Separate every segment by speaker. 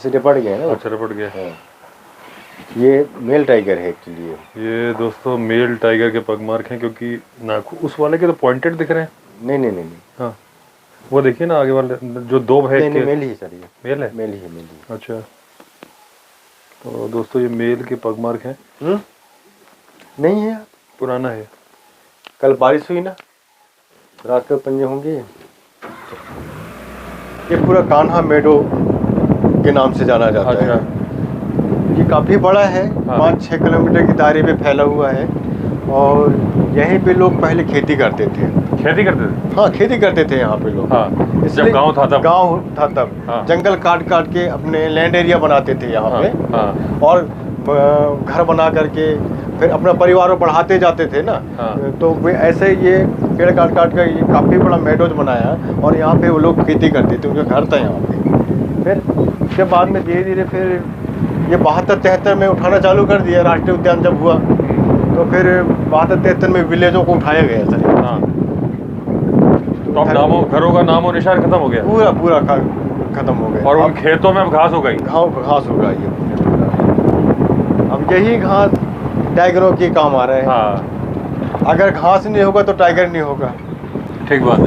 Speaker 1: जैसे रिपट गए ना।
Speaker 2: अच्छा रिपट गया।
Speaker 1: हाँ। ये मेल टाइगर है एक्चुअली।
Speaker 2: ये दोस्तों मेल टाइगर के पग मार्क हैं, क्योंकि नाखून उस वाले के तो पॉइंटेड दिख रहे हैं।
Speaker 1: नहीं नहीं नहीं नहीं।
Speaker 2: हाँ वो देखिए ना आगे वाले जो दो है
Speaker 1: नहीं,
Speaker 2: के
Speaker 1: मेल ही सर, ये
Speaker 2: मेल है।
Speaker 1: मेल ही है, मेल ही।
Speaker 2: अच्छा तो दोस्तों ये मेल के पग मार्क हैं।
Speaker 1: नहीं है,
Speaker 2: पुराना है।
Speaker 1: कल बारिश हुई ना, रात के पंजे होंगे। ये पूरा कान्हा मेडो के नाम से जाना जाता
Speaker 2: अच्छा।
Speaker 1: है। ये काफ़ी बड़ा है।
Speaker 2: हाँ।
Speaker 1: 5-6 किलोमीटर के दायरे में फैला हुआ है और यहीं पे लोग पहले खेती करते थे।
Speaker 2: खेती करते थे?
Speaker 1: हाँ, खेती करते थे यहाँ पे लोग।
Speaker 2: हाँ
Speaker 1: इसलिए
Speaker 2: जब गांव था तब।
Speaker 1: गांव था तब।
Speaker 2: हाँ।
Speaker 1: जंगल काट काट के अपने लैंड एरिया बनाते थे यहाँ पे।
Speaker 2: हाँ।
Speaker 1: और घर बना करके फिर अपना परिवार को बढ़ाते जाते थे ना।
Speaker 2: हाँ।
Speaker 1: तो वे ऐसे ये पेड़ काट काट कर ये काफ़ी बड़ा मेडोज बनाया और यहाँ पे वो लोग खेती करते थे, उनका घर था यहाँ पे। फिर उसके बाद में धीरे धीरे फिर ये 72-73 में उठाना चालू कर दिया। राष्ट्रीय उद्यान जब हुआ तो फिर 72-73 में विलेजों को उठाया गया सर।
Speaker 2: हाँ। तो अब नामों घरों का नामो निशान खत्म हो गया।
Speaker 1: पूरा पूरा खत्म हो गया।
Speaker 2: और उन खेतों में अब घास हो गई।
Speaker 1: घास होगा ये। अब यही घास टाइगरों के काम आ रहे हैं।
Speaker 2: हाँ
Speaker 1: अगर घास नहीं होगा तो टाइगर नहीं होगा।
Speaker 2: ठीक बात है।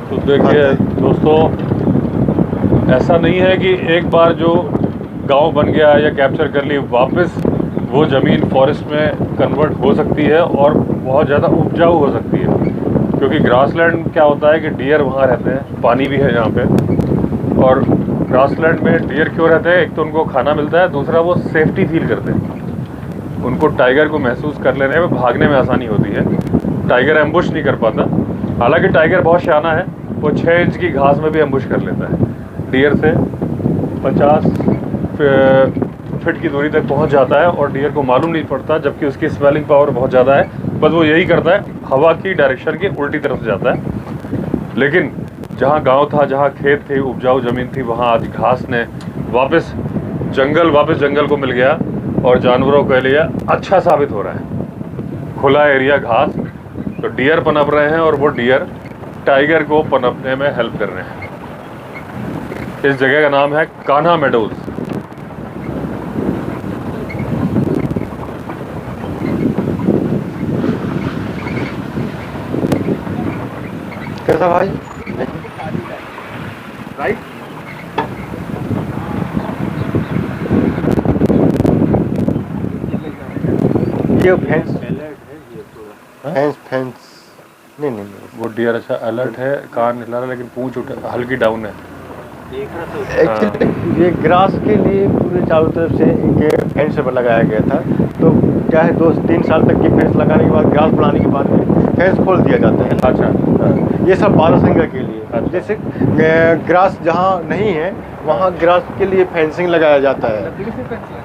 Speaker 2: तो देखिए दोस्तों, ऐसा नहीं है कि एक बार जो गांव बन गया या कैप्चर कर ली, वापस वो ज़मीन फॉरेस्ट में कन्वर्ट हो सकती है और बहुत ज़्यादा उपजाऊ हो सकती है। क्योंकि ग्रासलैंड क्या होता है कि डियर वहाँ रहते हैं, पानी भी है यहाँ पे। और ग्रासलैंड में डियर क्यों रहते हैं? एक तो उनको खाना मिलता है, दूसरा वो सेफ्टी फील करते हैं। उनको टाइगर को महसूस कर लेने में, भागने में आसानी होती है। टाइगर एम्बुश नहीं कर पाता। हालांकि टाइगर बहुत शाना है, वो 6 इंच की घास में भी एम्बुश कर लेता है। डियर से 50 फीट की दूरी तक पहुंच जाता है और डियर को मालूम नहीं पड़ता, जबकि उसकी स्मेलिंग पावर बहुत ज़्यादा है। बस वो यही करता है, हवा की डायरेक्शन की उल्टी तरफ से जाता है। लेकिन जहाँ गांव था, जहाँ खेत थे, उपजाऊ ज़मीन थी, वहाँ आज घास ने वापस जंगल को मिल गया और जानवरों के लिए अच्छा साबित हो रहा है खुला एरिया घास। तो डियर पनप रहे हैं और वो डियर टाइगर को पनपने में हेल्प कर रहे हैं। इस जगह का नाम है कान्हा मेडोज।
Speaker 1: कैसा भाई? राइट। ये फेंस नहीं नहीं नहीं।
Speaker 2: वो डियर अच्छा अलर्ट है, कान हिला रहा है, लेकिन पूंछ हल्की डाउन है।
Speaker 1: एक्चुअली ये ग्रास के लिए पूरे चारों तरफ से एक फेंस लगाया गया था। तो क्या है, 2-3 साल तक की फेंस लगाने के बाद, ग्रास बढ़ाने के बाद फेंस खोल दिया जाता है।
Speaker 2: अच्छा।
Speaker 1: ये सब बारहसिंगा के लिए।
Speaker 2: अच्छा।
Speaker 1: जैसे ग्रास जहाँ नहीं है वहाँ ग्रास के लिए फेंसिंग लगाया जाता है।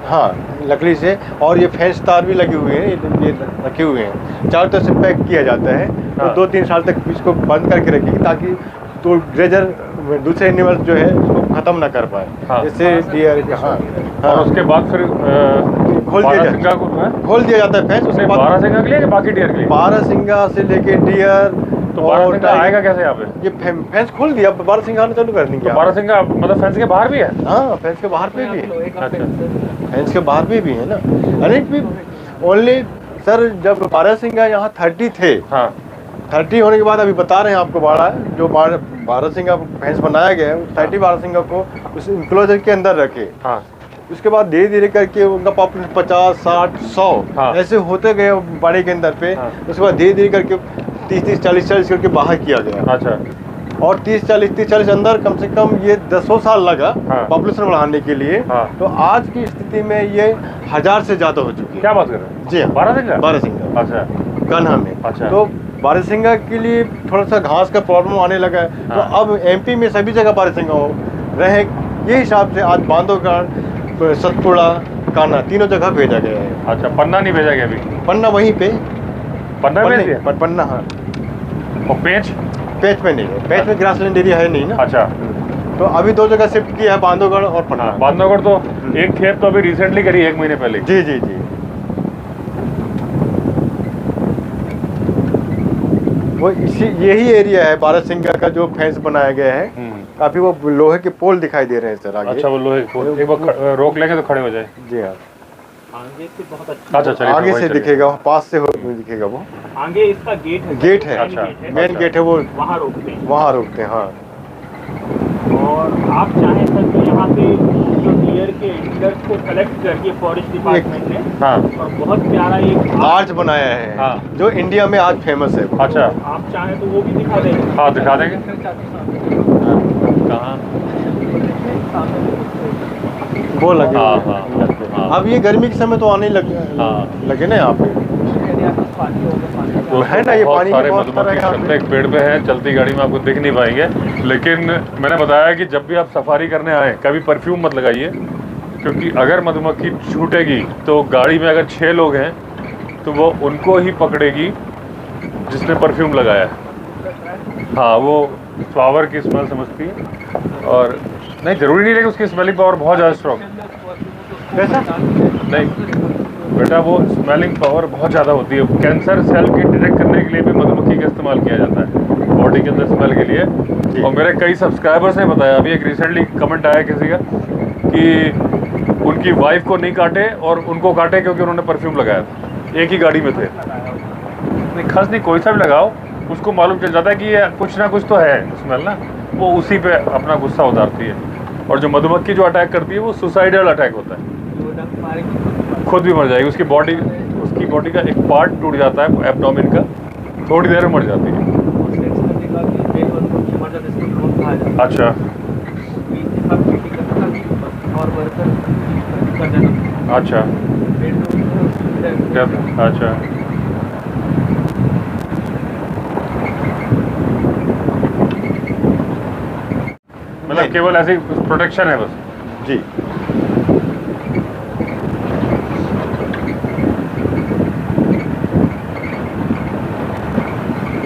Speaker 1: हाँ, लकड़ी से। और ये फेंस तार भी लगे हुए हैं, ये रखे हुए हैं, चारों तरफ से पैक किया जाता है।
Speaker 2: हाँ।
Speaker 1: तो 2-3 साल तक इसको बंद करके रखेंगे ताकि तो ग्रेजर दूसरे एनिमल्स जो है उसको खत्म ना कर पाए।
Speaker 2: हाँ।
Speaker 1: जैसे डियर। हाँ।
Speaker 2: और उसके बाद फिर
Speaker 1: खोल दिया जाता है फेंस। उसके बाद
Speaker 2: बारहसिंगा के लिए या बाकी डियर के लिए?
Speaker 1: बारहसिंगा से लेके डियर।
Speaker 2: तो बारहसिंगा आएगा कैसे यहाँ पे?
Speaker 1: ये फेंस खोल दिया, बारहसिंगा आना चालू कर देंगे।
Speaker 2: तो बारहसिंगा मतलब फेंस के बाहर भी है?
Speaker 1: हाँ, फेंस के बाहर पे भी है।
Speaker 2: अच्छा।
Speaker 1: फेंस के बाहर पे भी है ना। अरे ओनली सर, जब बारहसिंगा यहाँ 30 थे।
Speaker 2: हाँ।
Speaker 1: 30 होने के बाद अभी बता रहे हैं आपको, जो बारहसिंगा फेंस बनाया गया है, 30 बारहसिंगा को उस इंक्लोजर के अंदर रखे।
Speaker 2: हाँ।
Speaker 1: उसके बाद धीरे धीरे करके उनका पॉपुलेशन 50, 60, 100
Speaker 2: हाँ।
Speaker 1: ऐसे होते गए बाड़े के अंदर पे।
Speaker 2: हाँ।
Speaker 1: उसके बाद धीरे धीरे करके 30, 40 करके बाहर किया गया।
Speaker 2: अच्छा।
Speaker 1: और 30, 40 अंदर कम से कम ये 10 साल लगा।
Speaker 2: हाँ।
Speaker 1: पॉपुलेशन बढ़ाने के लिए।
Speaker 2: हाँ।
Speaker 1: तो आज की स्थिति में ये 1000 से ज्यादा हो चुकी है।
Speaker 2: क्या बात कर रहे हैं?
Speaker 1: जी हाँ, बारहसिंगा
Speaker 2: अच्छा।
Speaker 1: कान्हा में।
Speaker 2: अच्छा।
Speaker 1: तो बारहसिंगा के लिए थोड़ा सा घास का प्रॉब्लम आने लगा है।
Speaker 2: हाँ।
Speaker 1: तो अब एमपी में सभी जगह बारहसिंगा हो रहे। ये हिसाब से आज बांधवगढ़, सतपुड़ा, कान्हा तीनों जगह भेजा गया है।
Speaker 2: अच्छा, पन्ना नहीं भेजा गया अभी?
Speaker 1: पन्ना वहीं पे।
Speaker 2: पन्ना भेज दिया?
Speaker 1: पन्ना। हाँ।
Speaker 2: और पेंच
Speaker 1: में नहीं है। पेंच में ग्रासलैंड एरिया है नहीं ना।
Speaker 2: अच्छा।
Speaker 1: तो अभी 2 जगह शिफ्ट किया है, बांधवगढ़ और पन्ना।
Speaker 2: हाँ, बांधवगढ़ तो एक खेप तो अभी रिसेंटली करी, 1 महीने पहले।
Speaker 1: जी जी जी। वो यही एरिया है बारहसिंगा का जो फेंस बनाया गया है। काफी वो लोहे के पोल दिखाई दे रहे हैं सर आगे।
Speaker 2: अच्छा, वो लोहे एक बार रोक लेंगे तो खड़े हो जाए।
Speaker 1: जी हाँ,
Speaker 3: आगे से बहुत अच्छा।
Speaker 2: अच्छा चलिए,
Speaker 1: आगे
Speaker 2: वहीं
Speaker 1: से
Speaker 2: चलिए।
Speaker 1: दिखेगा, पास से दिखेगा वो।
Speaker 3: आगे इसका गेट है।
Speaker 1: गेट है,
Speaker 2: अच्छा,
Speaker 1: मेन
Speaker 2: अच्छा।
Speaker 1: गेट है वो,
Speaker 3: वहाँ रोकते हैं।
Speaker 1: वहाँ रोकते हैं। हाँ,
Speaker 3: और आप चाहें सर तो यहाँ पे जो डियर के इंडर्स को कलेक्ट करके फॉरेस्ट डिपार्टमेंट ने
Speaker 2: हाँ
Speaker 3: और बहुत प्यारा एक
Speaker 1: आर्च बनाया है,
Speaker 2: हाँ।
Speaker 1: जो इंडिया में आज फेमस है वो।
Speaker 2: अच्छा,
Speaker 3: आप चाहें तो वो भी दिखा देंगे।
Speaker 2: हाँ दिखा देंगे। कहाँ?
Speaker 1: वो लगे
Speaker 2: हाँ,
Speaker 1: हुए
Speaker 2: हाँ,
Speaker 1: हैं अंदर पे।
Speaker 2: हाँ।
Speaker 1: अब ये गर्मी के समय तो आने ही
Speaker 2: हाँ।
Speaker 1: लगे ना यहाँ पे।
Speaker 2: तो
Speaker 1: है ना, ये
Speaker 2: बहुत
Speaker 1: पानी
Speaker 2: सारे
Speaker 1: बहुत सारा
Speaker 2: मधुमक्खी
Speaker 1: यहाँ पे।
Speaker 2: चलते एक पेड़ पे है, चलती गाड़ी में आपको दिख नहीं पाएंगे। लेकिन मैंने बताया कि जब भी आप सफारी करने आए कभी परफ्यूम मत लगाइए, क्योंकि अगर मधुमक्खी छूटेगी तो गाड़ी में अगर 6 लोग हैं तो वो उनको ही पकड़ेगी जिसने परफ्यूम लगाया है। हाँ, वो फ्लावर की स्मेल समझती है। और नहीं, ज़रूरी नहीं है कि उसकी स्मेलिंग पावर बहुत ज़्यादा स्ट्रॉन्ग।
Speaker 1: कैसा?
Speaker 2: नहीं बेटा, वो स्मेलिंग पावर बहुत ज़्यादा होती है। कैंसर सेल की डिटेक्ट करने के लिए भी मधुमक्खी का इस्तेमाल किया जाता है बॉडी के अंदर स्मेल के लिए। और मेरे कई सब्सक्राइबर्स ने बताया, अभी एक रिसेंटली कमेंट आया किसी का कि उनकी वाइफ को नहीं काटे और उनको काटे क्योंकि उन्होंने परफ्यूम लगाया था, एक ही गाड़ी में थे। नहीं, खस नहीं, कोई सा भी लगाओ, उसको मालूम चल जाता है कि ये कुछ ना कुछ तो है स्मेल ना, वो उसी पे अपना गुस्सा उतारती है। और जो मधुमक्खी जो अटैक करती है वो सुसाइडल अटैक होता है, खुद भी मर जाएगी। उसकी बॉडी का एक पार्ट टूट जाता है एब्डोमेन का, थोड़ी देर में मर जाती है। अच्छा अच्छा अच्छा, मतलब केवल ऐसी प्रोटेक्शन है बस।
Speaker 1: जी,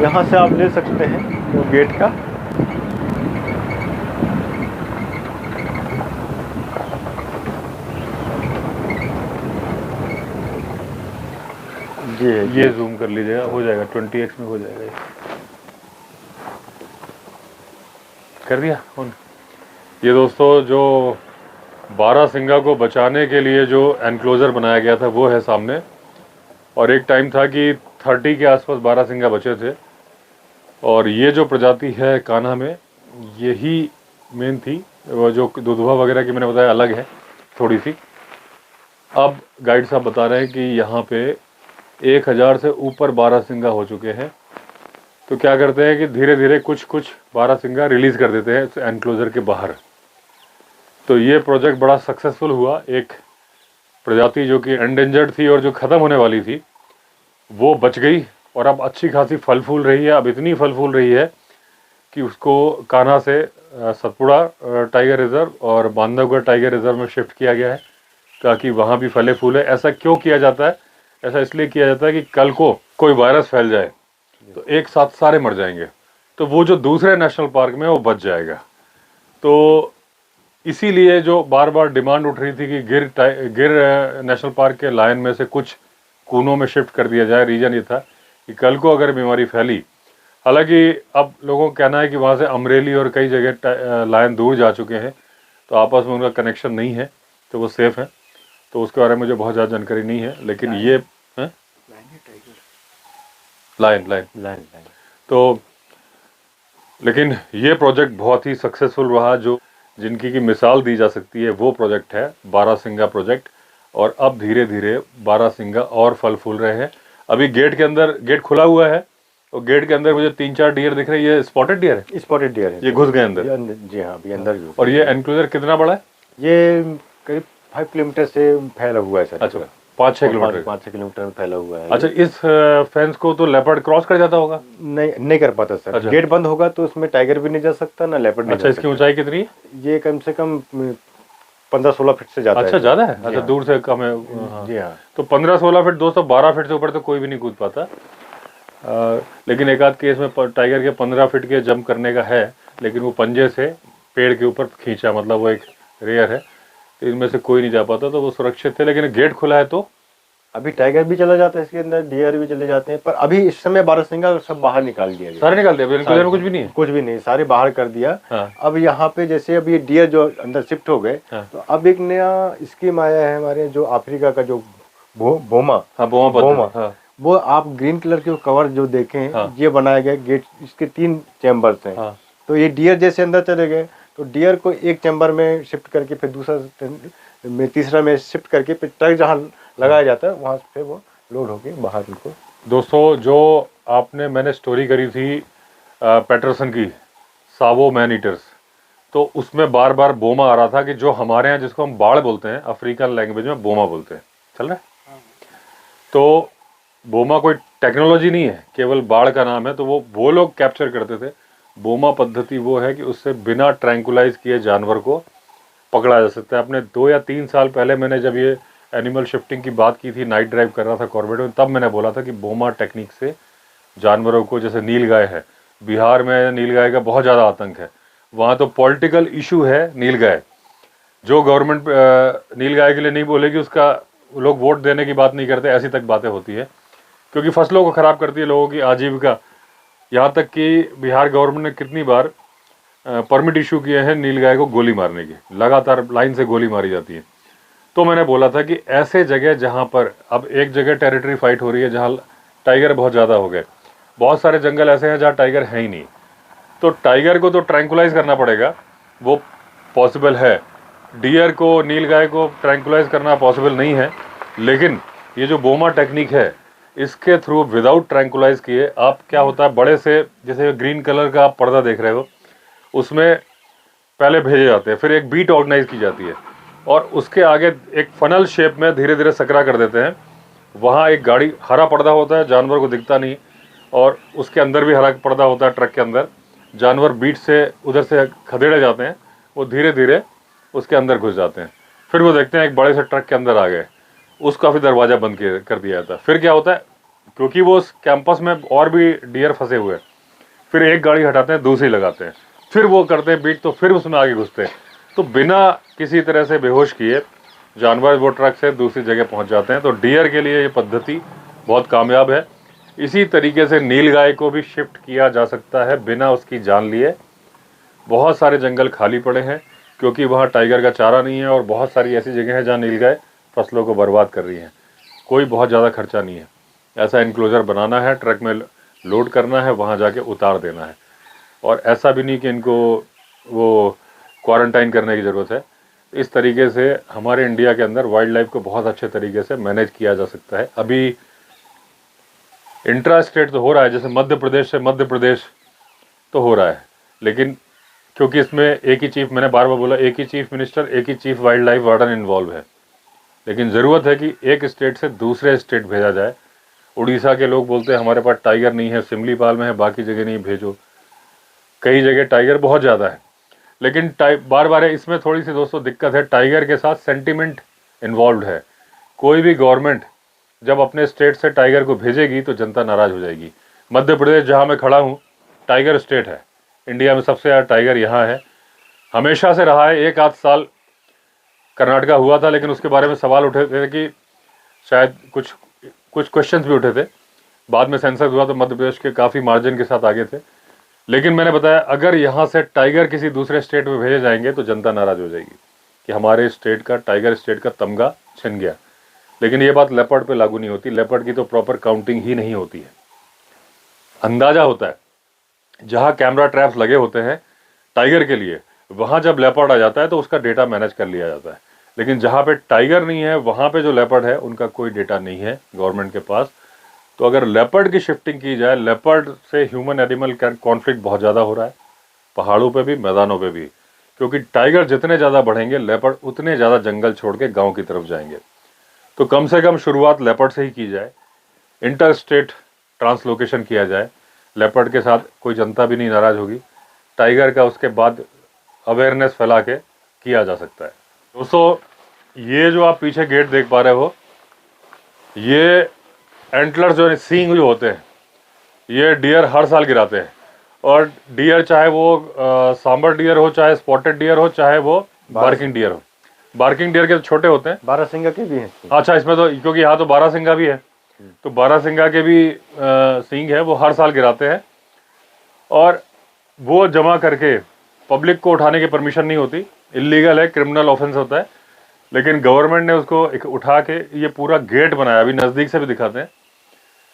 Speaker 1: यहाँ से आप ले सकते हैं वो गेट का। जी है,
Speaker 2: ये जूम कर लीजिएगा, हो जाएगा 20x में हो जाएगा ये। कर दिया ऑन। ये दोस्तों जो बारहसिंगा को बचाने के लिए जो एनक्लोजर बनाया गया था वो है सामने। और एक टाइम था कि 30 के आसपास बारहसिंगा बचे थे, और ये जो प्रजाति है कान्हा में यही मेन थी। वो जो दुधवा वगैरह की मैंने बताया अलग है थोड़ी सी। अब गाइड साहब बता रहे हैं कि यहाँ पे 1000 से ऊपर बारहसिंगा हो चुके हैं। तो क्या करते हैं कि धीरे धीरे कुछ कुछ बारहसिंगा रिलीज़ कर देते हैं एनक्लोजर के बाहर। तो ये प्रोजेक्ट बड़ा सक्सेसफुल हुआ। एक प्रजाति जो कि एंडेंजर्ड थी और जो ख़त्म होने वाली थी वो बच गई, और अब अच्छी खासी फल फूल रही है। अब इतनी फल फूल रही है कि उसको कान्हा से सतपुड़ा टाइगर रिजर्व और बांधवगढ़ टाइगर रिजर्व में शिफ्ट किया गया है, ताकि वहाँ भी फले फूले। ऐसा क्यों किया जाता है? ऐसा इसलिए किया जाता है कि कल को कोई वायरस फैल जाए तो एक साथ सारे मर जाएंगे, तो वो जो दूसरे नेशनल पार्क में वो बच जाएगा। तो इसीलिए जो बार बार डिमांड उठ रही थी कि गिर नेशनल पार्क के लायन में से कुछ कूनों में शिफ्ट कर दिया जाए। रीज़न ये था कि कल को अगर बीमारी फैली, हालांकि अब लोगों का कहना है कि वहाँ से अमरेली और कई जगह लायन दूर जा चुके हैं, तो आपस में उनका कनेक्शन नहीं है, तो वो सेफ़ हैं। तो उसके बारे में मुझे बहुत ज़्यादा जानकारी नहीं है, लेकिन ये है लायन। तो लेकिन ये प्रोजेक्ट बहुत ही सक्सेसफुल रहा। जो जिनकी की मिसाल दी जा सकती है वो प्रोजेक्ट है बारहसिंगा प्रोजेक्ट। और अब धीरे धीरे बारहसिंगा और फल फूल रहे हैं। अभी गेट के अंदर, गेट खुला हुआ है और गेट के अंदर मुझे 3-4 डियर दिख रहे हैं। ये स्पॉटेड डियर है?
Speaker 1: स्पॉटेड डियर है।
Speaker 2: ये घुस गए अंदर?
Speaker 1: जी हाँ, अभी अंदर घुस।
Speaker 2: और ये एनक्लोजर कितना बड़ा है?
Speaker 1: ये करीब 5 किलोमीटर से फैला हुआ है सर।
Speaker 2: अच्छा, 5-6 किलोमीटर?
Speaker 1: 5-6 किलोमीटर में फैला हुआ है।
Speaker 2: अच्छा, इस फेंस को तो लेपर्ड क्रॉस कर जाता होगा?
Speaker 1: नहीं कर पाता सर।
Speaker 2: अच्छा।
Speaker 1: गेट बंद होगा तो उसमें टाइगर भी नहीं जा सकता, ना लेपर्ड नहीं
Speaker 2: अच्छा,
Speaker 1: जा
Speaker 2: इसकी
Speaker 1: सकता।
Speaker 2: ऊंचाई कितनी है?
Speaker 1: ये कम से कम 15-16 फीट से ज़्यादा है।
Speaker 2: अच्छा, ज़्यादा है?
Speaker 1: जी
Speaker 2: अच्छा,
Speaker 1: हाँ।
Speaker 2: दूर से कम है। हाँ।
Speaker 1: जी हाँ।
Speaker 2: तो 15-16 फीट, दोस्तों 12 फीट से ऊपर तो कोई भी नहीं कूद पाता। लेकिन एक आध केस में टाइगर के 15 फीट के जंप करने का है, लेकिन वो पंजे से पेड़ के ऊपर खींचा, मतलब वो एक रेयर है। तो इनमें से कोई नहीं जा पाता, तो वो सुरक्षित थे। लेकिन गेट खुला है तो
Speaker 1: अभी टाइगर भी चला जाता है इसके अंदर, डियर भी चले जाते हैं, पर अभी इस समय बारहसिंगा सब बाहर निकाल दिया गया।
Speaker 2: सारे निकाल दिया, इनक्लोजर में कुछ भी नहीं है?
Speaker 1: कुछ भी नहीं, सारे बाहर कर दिया।
Speaker 2: हाँ।
Speaker 1: अब यहाँ पे जैसे अब ये डियर जो अंदर शिफ्ट हो गए,
Speaker 2: हाँ।
Speaker 1: तो अब एक नया स्कीम आया है हमारे जो अफ्रीका का जो बोमा,
Speaker 2: हाँ, बोमा। हाँ।
Speaker 1: वो आप ग्रीन कलर के कवर जो देखें,
Speaker 2: हाँ।
Speaker 1: ये बनाया गया गेट, इसके 3 चैम्बर्स हैं।
Speaker 2: हाँ।
Speaker 1: तो ये डियर जैसे अंदर चले गए, तो डियर को एक चैम्बर में शिफ्ट करके फिर दूसरा में, तीसरा में शिफ्ट करके फिर ट्रक जहाँ लगाया जाता है वहाँ से वो लोड होके बाहर उनको।
Speaker 2: दोस्तों, जो मैंने स्टोरी करी थी पैटरसन की, सावो मैन ईटर्स, तो उसमें बार बार बोमा आ रहा था कि जो हमारे यहाँ जिसको हम बाड़ बोलते हैं, अफ्रीकन लैंग्वेज में बोमा बोलते हैं। चल रहा है? तो बोमा कोई टेक्नोलॉजी नहीं है, केवल बाड़ का नाम है। तो वो लोग कैप्चर करते थे। बोमा पद्धति वो है कि उससे बिना ट्रैंकुलाइज किए जानवर को पकड़ा जा सकता है। अपने 2 या 3 साल पहले मैंने जब ये एनिमल शिफ्टिंग की बात की थी, नाइट ड्राइव कर रहा था कॉर्बेट में, तब मैंने बोला था कि बोमा टेक्निक से जानवरों को, जैसे नीलगाय है, बिहार में नीलगाय का बहुत ज़्यादा आतंक है, वहाँ तो पॉलिटिकल इशू है नीलगाय। जो गवर्नमेंट नीलगाय के लिए नहीं बोलेगी, उसका लोग वोट देने की बात नहीं करते, ऐसी तक बातें होती है, क्योंकि फसलों को ख़राब करती है, लोगों की आजीविका। यहाँ तक कि बिहार गवर्नमेंट ने कितनी बार परमिट इशू किए हैं नीलगाय को गोली मारने की, लगातार लाइन से गोली मारी जाती है। तो मैंने बोला था कि ऐसे जगह जहाँ पर अब एक जगह टेरिटरी फाइट हो रही है, जहाँ टाइगर बहुत ज़्यादा हो गए, बहुत सारे जंगल ऐसे हैं जहाँ टाइगर है ही नहीं, तो टाइगर को तो ट्रैंकुलाइज करना पड़ेगा, वो पॉसिबल है। डियर को, नीलगाय को ट्रैंकुलाइज करना पॉसिबल नहीं है, लेकिन ये जो बोमा टेक्निक है, इसके थ्रू विदाउट ट्रैंकुलाइज किए आप, क्या होता है, बड़े से, जैसे ग्रीन कलर का आप पर्दा देख रहे हो, उसमें पहले भेजे जाते हैं, फिर एक बीट ऑर्गेनाइज की जाती है, और उसके आगे एक फनल शेप में धीरे धीरे सकरा कर देते हैं। वहाँ एक गाड़ी, हरा पर्दा होता है, जानवर को दिखता नहीं, और उसके अंदर भी हरा पर्दा होता है, ट्रक के अंदर। जानवर बीट से उधर से खदेड़े जाते हैं, वो धीरे धीरे उसके अंदर घुस जाते हैं। फिर वो देखते हैं एक बड़े से ट्रक के अंदर आ गए, उसका फिर दरवाज़ा बंद कर दिया जाता है। फिर क्या होता है, क्योंकि वो उस कैंपस में और भी डियर फंसे हुए हैं, फिर एक गाड़ी हटाते हैं, दूसरी लगाते हैं, फिर वो करते हैं बीट, तो फिर उसमें आगे घुसते हैं। तो बिना किसी तरह से बेहोश किए जानवर वो ट्रक से दूसरी जगह पहुंच जाते हैं। तो डियर के लिए ये पद्धति बहुत कामयाब है। इसी तरीके से नीलगाय को भी शिफ्ट किया जा सकता है बिना उसकी जान लिए। बहुत सारे जंगल खाली पड़े हैं क्योंकि वहाँ टाइगर का चारा नहीं है, और बहुत सारी ऐसी जगह हैं जहाँ नीलगाय फसलों को बर्बाद कर रही हैं। कोई बहुत ज़्यादा खर्चा नहीं है, ऐसा इनक्लोजर बनाना है, ट्रक में लोड करना है, वहाँ जाके उतार देना है। और ऐसा भी नहीं कि इनको वो क्वारंटाइन करने की ज़रूरत है। इस तरीके से हमारे इंडिया के अंदर वाइल्ड लाइफ को बहुत अच्छे तरीके से मैनेज किया जा सकता है। अभी इंट्रा स्टेट तो हो रहा है, जैसे मध्य प्रदेश से मध्य प्रदेश तो हो रहा है, लेकिन क्योंकि इसमें एक ही चीफ, मैंने बार बार बोला, एक ही चीफ मिनिस्टर, एक ही chief wildlife warden involve है, लेकिन ज़रूरत है कि एक स्टेट से दूसरे स्टेट भेजा जाए। उड़ीसा के लोग बोलते हैं हमारे पास टाइगर नहीं है, सिमलीपाल में है, बाकी जगह नहीं, भेजो। कई जगह टाइगर बहुत ज़्यादा है, लेकिन बार बार इसमें थोड़ी सी दोस्तों दिक्कत है, टाइगर के साथ सेंटिमेंट इन्वॉल्व है। कोई भी गवर्नमेंट जब अपने स्टेट से टाइगर को भेजेगी तो जनता नाराज़ हो जाएगी। मध्य प्रदेश जहाँ मैं खड़ा हूँ, टाइगर स्टेट है, इंडिया में सबसे ज़्यादा टाइगर यहाँ है, हमेशा से रहा है। एक आध साल कर्नाटका हुआ था, लेकिन उसके बारे में सवाल उठे थे कि शायद कुछ क्वेश्चंस भी उठे थे। बाद में सेंसस हुआ तो मध्य प्रदेश के काफ़ी मार्जिन के साथ आगे थे। लेकिन मैंने बताया, अगर यहाँ से टाइगर किसी दूसरे स्टेट में भेजे जाएंगे तो जनता नाराज़ हो जाएगी कि हमारे स्टेट का, टाइगर स्टेट का तमगा छिन गया। लेकिन ये बात लेपर्ड पे लागू नहीं होती। लेपर्ड की तो प्रॉपर काउंटिंग ही नहीं होती है, अंदाज़ा होता है। जहाँ कैमरा ट्रैप्स लगे होते हैं टाइगर के लिए, वहाँ जब लेपर्ड आ जाता है तो उसका डेटा मैनेज कर लिया जाता है। लेकिन जहाँ पे टाइगर नहीं है, वहाँ पे जो लेपर्ड है उनका कोई डेटा नहीं है गवर्नमेंट के पास। तो अगर लेपर्ड की शिफ्टिंग की जाए, लेपर्ड से ह्यूमन एनिमल कॉन्फ्लिक्ट बहुत ज़्यादा हो रहा है, पहाड़ों पे भी, मैदानों पे भी, क्योंकि टाइगर जितने ज़्यादा बढ़ेंगे, लेपर्ड उतने ज़्यादा जंगल छोड़ के गाँव की तरफ जाएंगे। तो कम से कम शुरुआत लेपर्ड से ही की जाए, इंटर स्टेट ट्रांसलोकेशन किया जाए, लेपर्ड के साथ कोई जनता भी नहीं नाराज़ होगी। टाइगर का उसके बाद अवेयरनेस फैला के किया जा सकता है। दोस्तों, ये जो आप पीछे गेट देख पा रहे हो, ये एंटलर्स जो सींग जो होते हैं, ये डियर हर साल गिराते हैं। और डियर चाहे वो सांबर डियर हो, चाहे स्पॉटेड डियर हो, चाहे वो बार्किंग डियर हो, बार्किंग डियर के तो छोटे होते हैं।
Speaker 1: बारहसिंगा के भी हैं।
Speaker 2: अच्छा, इसमें तो क्योंकि यहाँ तो बारहसिंगा भी है, तो बारहसिंगा के भी सींग है, वो हर साल गिराते हैं और वो जमा करके पब्लिक को उठाने की परमिशन नहीं होती, इलीगल है, क्रिमिनल ऑफेंस होता है, लेकिन गवर्नमेंट ने उसको उठा के ये पूरा गेट बनाया। अभी नज़दीक से भी दिखाते हैं।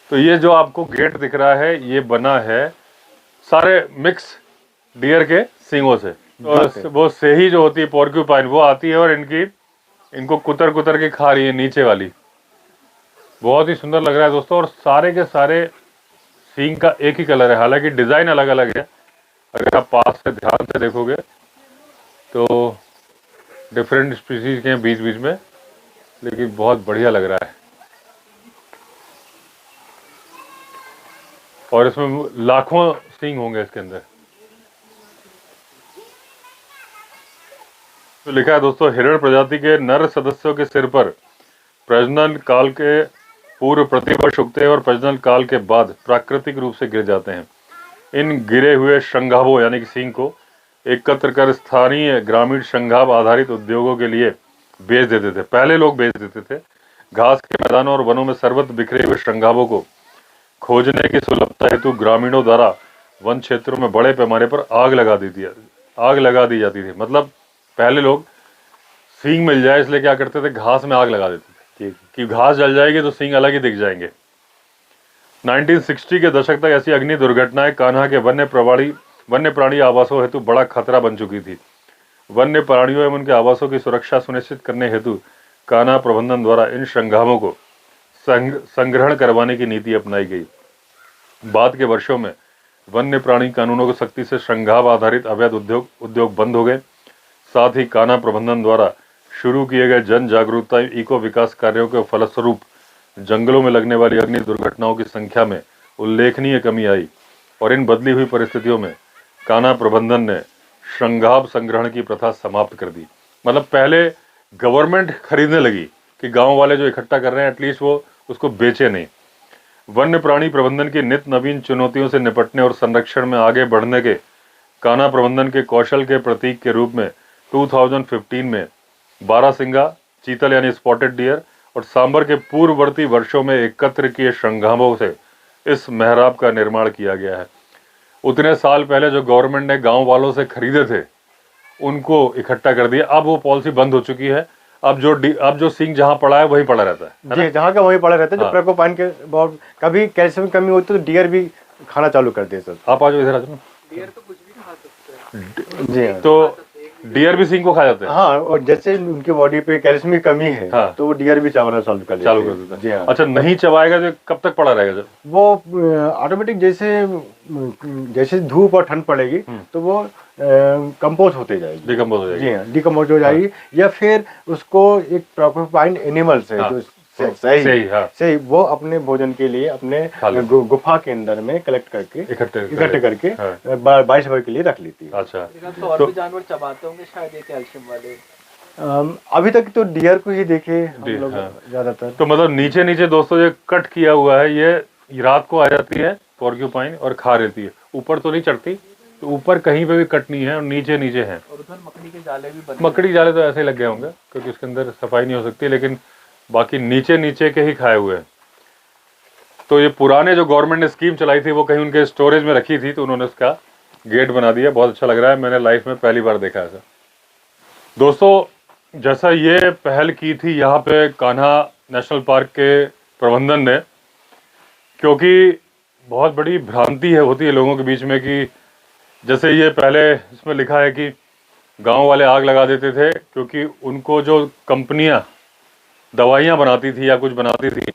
Speaker 2: तो ये जो आपको गेट दिख रहा है, ये बना है सारे मिक्स डियर के सींगों से। तो वो सेही जो होती है पोर्क्यूपाइन, वो आती है और इनको कुतर कुतर के खा रही है नीचे वाली। बहुत ही सुंदर लग रहा है दोस्तों। और सारे के सारे सींग का एक ही कलर है, हालांकि डिज़ाइन अलग अलग है। अगर आप पास से ध्यान से देखोगे तो डिफरेंट स्पीसीज के हैं बीच बीच में, लेकिन बहुत बढ़िया लग रहा है। और इसमें लाखों सींग होंगे इसके अंदर। तो लिखा है दोस्तों, हिरण प्रजाति के नर सदस्यों के सिर पर प्रजनन काल के पूर्व प्रतिवर्ष उगते हैं और प्रजनन काल के बाद प्राकृतिक रूप से गिर जाते हैं। इन गिरे हुए शंघाबों यानी कि सींग को एकत्र कर स्थानीय ग्रामीण शंघाब आधारित उद्योगों के लिए बेच देते थे। पहले लोग बेच देते थे। घास के मैदानों और वनों में सर्वत्र बिखरे हुए शंघाबों को खोजने की सुलभता हेतु ग्रामीणों द्वारा वन क्षेत्रों में बड़े पैमाने पर आग लगा दी जाती थी। मतलब पहले लोग सींग मिल जाए इसलिए क्या करते थे, घास में आग लगा देते थे कि घास जल जाएगी तो सींग अलग ही दिख जाएंगे। 1960 के दशक तक ऐसी अग्नि दुर्घटनाएं कान्हा के वन्य प्राणी आवासों हेतु बड़ा खतरा बन चुकी थी। वन्य प्राणियों एवं उनके आवासों की सुरक्षा सुनिश्चित करने हेतु कान्हा प्रबंधन द्वारा इन शंघाबों को संग्रहण करवाने की नीति अपनाई गई। बाद के वर्षों में वन्य प्राणी कानूनों की सख्ती से शंघाब आधारित अवैध उद्योग बंद हो गए। साथ ही कान्हा प्रबंधन द्वारा शुरू किए गए जन जागरूकता इको विकास कार्यों के फलस्वरूप जंगलों में लगने वाली अग्नि दुर्घटनाओं की संख्या में उल्लेखनीय कमी आई और इन बदली हुई परिस्थितियों में कान्हा प्रबंधन ने शंघाब संग्रहण की प्रथा समाप्त कर दी। मतलब पहले गवर्नमेंट खरीदने लगी कि गांव वाले जो इकट्ठा कर रहे हैं एटलीस्ट वो उसको बेचे नहीं। वन्य प्राणी प्रबंधन की नित्य नवीन चुनौतियों से निपटने और संरक्षण में आगे बढ़ने के कान्हा प्रबंधन के कौशल के प्रतीक के रूप में 2015 में बारहसिंगा, चीतल यानी स्पॉटेड डियर और सांबर के पूर्ववर्ती वर्षों में एकत्र किए शंघाबों से इस मेहराब का निर्माण किया गया है। उतने साल पहले जो गवर्नमेंट ने गांव वालों से खरीदे थे उनको इकट्ठा कर दिया। अब वो पॉलिसी बंद हो चुकी है। अब जो सींग जहां पड़ा है वहीं पड़ा रहता है
Speaker 1: जी, जहाँ का वहीं पड़ा रहता है। जो प्रोकोपाइन के बहुत कभी कैल्शियम कमी होती है तो डियर भी खाना चालू कर दे सर।
Speaker 2: आप आ जाओ इधर आ जाओ।
Speaker 3: डियर तो कुछ भी खा सकते हैं
Speaker 1: जी हाँ।
Speaker 2: तो डियर भी सींग को खा जाते हैं।
Speaker 1: हाँ, और जैसे उनकी बॉडी पे कैल्शियम की कमी है
Speaker 2: हाँ।
Speaker 1: तो वो डियर भी चबाना चालू कर
Speaker 2: देता है।
Speaker 1: जी हाँ।
Speaker 2: अच्छा, नहीं चबाएगा तो कब तक पड़ा रहेगा? जब
Speaker 1: वो ऑटोमेटिक जैसे धूप और ठंड पड़ेगी तो वो कंपोज होते जाएगी,
Speaker 2: डिकम्पोज हो जाएगी।
Speaker 1: जी हाँ, डिकम्पोज हो जाएगी। या फिर उसको एक प्रोकोपाइन एनिमल्स है जो सही वो अपने भोजन के लिए अपने गुफा के अंदर में कलेक्ट करके इकट्ठे करके 22 वर्ष के लिए रख लेती है।
Speaker 2: अच्छा,
Speaker 3: तो और भी जानवर चबाते होंगे शायद ये कैल्शियम वाले।
Speaker 1: अभी तक तो डियर को ही देखे हम लोग ज्यादातर।
Speaker 2: तो मतलब नीचे नीचे दोस्तों ये कट किया हुआ है, ये रात को आ जाती है पोर्क्यूपाइन और खा लेती है। ऊपर तो नहीं चढ़ती, तो ऊपर कहीं पे भी कट नहीं है और नीचे नीचे है।
Speaker 3: और उधर मकड़ी के जाले भी बने।
Speaker 2: मकड़ी जाले तो ऐसे ही लग गए होंगे क्योंकि उसके अंदर सफाई नहीं हो सकती, लेकिन बाकी नीचे नीचे के ही खाए हुए हैं। तो ये पुराने जो गवर्नमेंट ने स्कीम चलाई थी वो कहीं उनके स्टोरेज में रखी थी तो उन्होंने उसका गेट बना दिया। बहुत अच्छा लग रहा है, मैंने लाइफ में पहली बार देखा ऐसा। दोस्तों, जैसा ये पहल की थी यहाँ पे कान्हा नेशनल पार्क के प्रबंधन ने, क्योंकि बहुत बड़ी भ्रांति होती है लोगों के बीच में कि जैसे ये पहले इसमें लिखा है कि गांव वाले आग लगा देते थे क्योंकि उनको जो कंपनियां दवाइयाँ बनाती थी या कुछ बनाती थी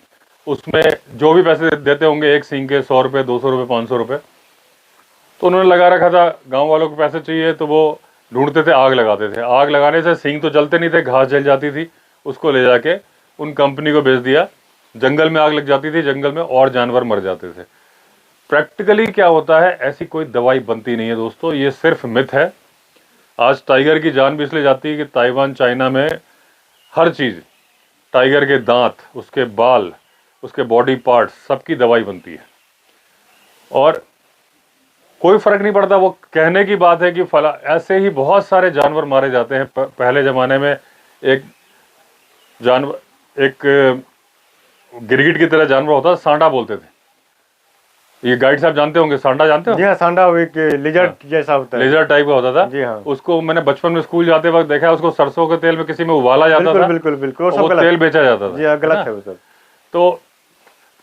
Speaker 2: उसमें जो भी पैसे देते होंगे एक सींग के 100 रुपये, 200 रुपये, 500 रुपये, तो उन्होंने लगा रखा था। गांव वालों को पैसे चाहिए तो वो ढूंढते थे, आग लगाते थे। आग लगाने से सींग तो जलते नहीं थे, घास जल जाती थी, उसको ले जाके उन कंपनी को बेच दिया। जंगल में आग लग जाती थी, जंगल में और जानवर मर जाते थे। प्रैक्टिकली क्या होता है, ऐसी कोई दवाई बनती नहीं है दोस्तों, ये सिर्फ मिथ है। आज टाइगर की जान भी इसलिए जाती है कि ताइवान, चाइना में हर चीज़, टाइगर के दांत, उसके बाल, उसके बॉडी पार्ट्स, सबकी दवाई बनती है और कोई फर्क नहीं पड़ता। वो कहने की बात है कि फला, ऐसे ही बहुत सारे जानवर मारे जाते हैं। पहले ज़माने में एक जानवर, एक गिरगिट की तरह जानवर होता था, सांडा बोलते थे। ये गाइड साहब जानते होंगे, सांडा जानते हो?
Speaker 1: जी हाँ, सांडा एक लिजर्ड जैसा होता है।
Speaker 2: लेजर टाइप का होता था
Speaker 1: जी हाँ।
Speaker 2: उसको मैंने बचपन में स्कूल जाते वक्त देखा है, उसको सरसों के तेल में किसी में उबाला जाता
Speaker 1: बिल्कुल
Speaker 2: था,
Speaker 1: बिल्कुल बिल्कुल,
Speaker 2: और वो तेल बेचा जाता था।
Speaker 1: जी हाँ,
Speaker 2: है
Speaker 1: गलत
Speaker 2: ना?
Speaker 1: है वो सब।
Speaker 2: तो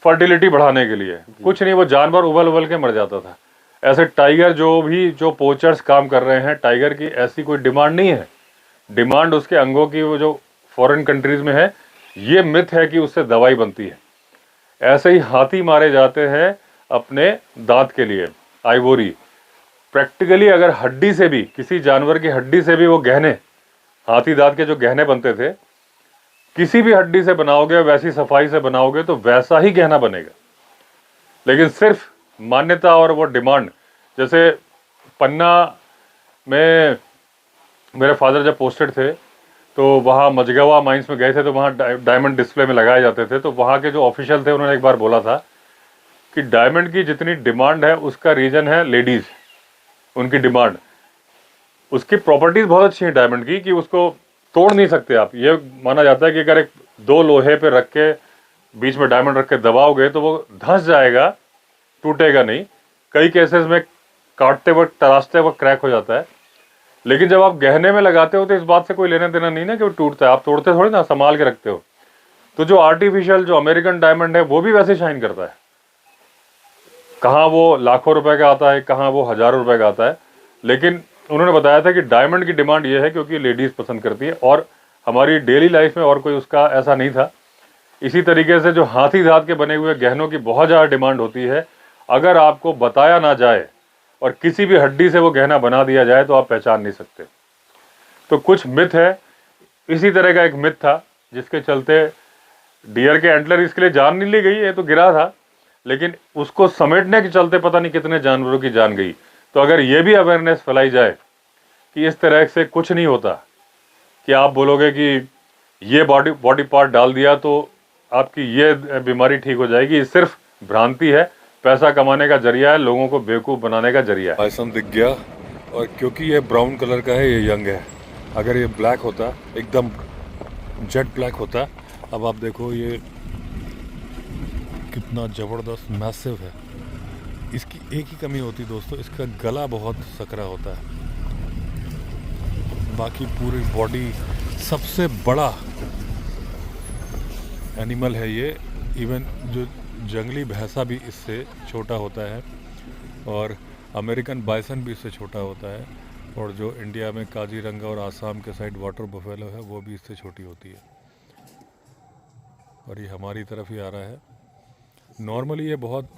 Speaker 2: फर्टिलिटी बढ़ाने के लिए कुछ नहीं, वो जानवर उबल उबल के मर जाता था। ऐसे टाइगर जो पोचर्स काम कर रहे हैं, टाइगर की ऐसी कोई डिमांड नहीं है। डिमांड उसके अंगों की, वो जो फॉरेन कंट्रीज में है। ये मिथ है कि उससे दवाई बनती है। ऐसे ही हाथी मारे जाते हैं अपने दांत के लिए, आइवोरी। प्रैक्टिकली अगर हड्डी से भी, किसी जानवर की हड्डी से भी वो गहने, हाथी दांत के जो गहने बनते थे, किसी भी हड्डी से बनाओगे, वैसी सफाई से बनाओगे तो वैसा ही गहना बनेगा। लेकिन सिर्फ मान्यता और वो डिमांड, जैसे पन्ना में मेरे फादर जब पोस्टेड थे तो वहाँ मझगवा माइंस में गए थे, तो वहाँ डायमंड डिस्प्ले में लगाए जाते थे। तो वहाँ के जो ऑफिशियल थे उन्होंने एक बार बोला था कि डायमंड की जितनी डिमांड है उसका रीज़न है लेडीज़, उनकी डिमांड। उसकी प्रॉपर्टीज़ बहुत अच्छी हैं डायमंड की कि उसको तोड़ नहीं सकते आप। ये माना जाता है कि अगर एक दो लोहे पे रख के बीच में डायमंड रख के दबाओगे तो वो धंस जाएगा, टूटेगा नहीं। कई केसेस में काटते वक्त, तराशते वक्त क्रैक हो जाता है। लेकिन जब आप गहने में लगाते हो तो इस बात से कोई लेना देना नहीं ना कि वो टूटता है। आप तोड़ते थोड़ी ना, संभाल के रखते हो। तो जो आर्टिफिशियल, जो अमेरिकन डायमंड है, वो भी वैसे शाइन करता है। कहाँ वो लाखों रुपए का आता है, कहाँ वो हज़ारों रुपए का आता है। लेकिन उन्होंने बताया था कि डायमंड की डिमांड ये है क्योंकि लेडीज़ पसंद करती है, और हमारी डेली लाइफ में और कोई उसका ऐसा नहीं था। इसी तरीके से जो हाथी दांत के बने हुए गहनों की बहुत ज़्यादा डिमांड होती है। अगर आपको बताया ना जाए और किसी भी हड्डी से वो गहना बना दिया जाए तो आप पहचान नहीं सकते। तो कुछ मिथ है। इसी तरह का एक मिथ था जिसके चलते डियर के एंटलर इसके लिए जान नहीं ली गई, ये तो गिरा था, लेकिन उसको समेटने के चलते पता नहीं कितने जानवरों की जान गई। तो अगर ये भी अवेयरनेस फैलाई जाए कि इस तरह से कुछ नहीं होता, कि आप बोलोगे कि ये बॉडी पार्ट डाल दिया तो आपकी ये बीमारी ठीक हो जाएगी, ये सिर्फ भ्रांति है। पैसा कमाने का जरिया है, लोगों को बेवकूफ़ बनाने का जरिया है। बाइसन दिख गया, और क्योंकि ये ब्राउन कलर का है, ये यंग है। अगर ये ब्लैक होता, एकदम जेट ब्लैक होता, अब आप देखो ये कितना ज़बरदस्त मैसिव है। इसकी एक ही कमी होती दोस्तों, इसका गला बहुत सकरा होता है। बाकी पूरी बॉडी, सबसे बड़ा एनिमल है ये। इवन जो जंगली भैंसा भी इससे छोटा होता है, और अमेरिकन बाइसन भी इससे छोटा होता है, और जो इंडिया में काजीरंगा और आसाम के साइड वाटर बफेलो है वो भी इससे छोटी होती है। और ये हमारी तरफ ही आ रहा है। नॉर्मली ये बहुत,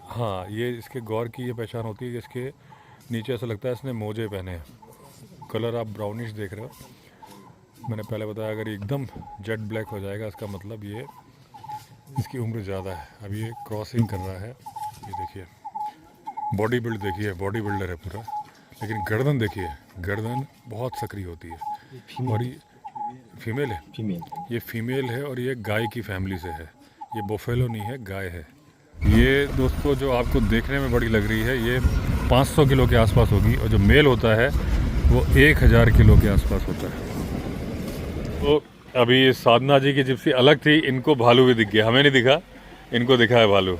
Speaker 2: हाँ, ये इसके गौर की ये पहचान होती है कि इसके नीचे ऐसा लगता है इसने मोजे पहने हैं। कलर आप ब्राउनिश देख रहे हो। मैंने पहले बताया अगर एकदम जेट ब्लैक हो जाएगा इसका मतलब ये, इसकी उम्र ज़्यादा है। अब ये क्रॉसिंग कर रहा है। ये देखिए बॉडी बिल्ड, देखिए बॉडी बिल्डर है पूरा। लेकिन गर्दन देखिए, गर्दन बहुत सक्रिय होती है। और ये फीमेल है, ये फीमेल है, और ये गाय की फैमिली से है। ये बफेलो नहीं है, गाय है। ये दोस्तों जो आपको देखने में बड़ी लग रही है, ये 500 किलो के आसपास होगी, और जो मेल होता है वो 1000 किलो के आसपास होता है। तो अभी साधना जी की जिप्सी अलग थी, इनको भालू भी दिख गया, हमें नहीं दिखा, इनको दिखा है भालू।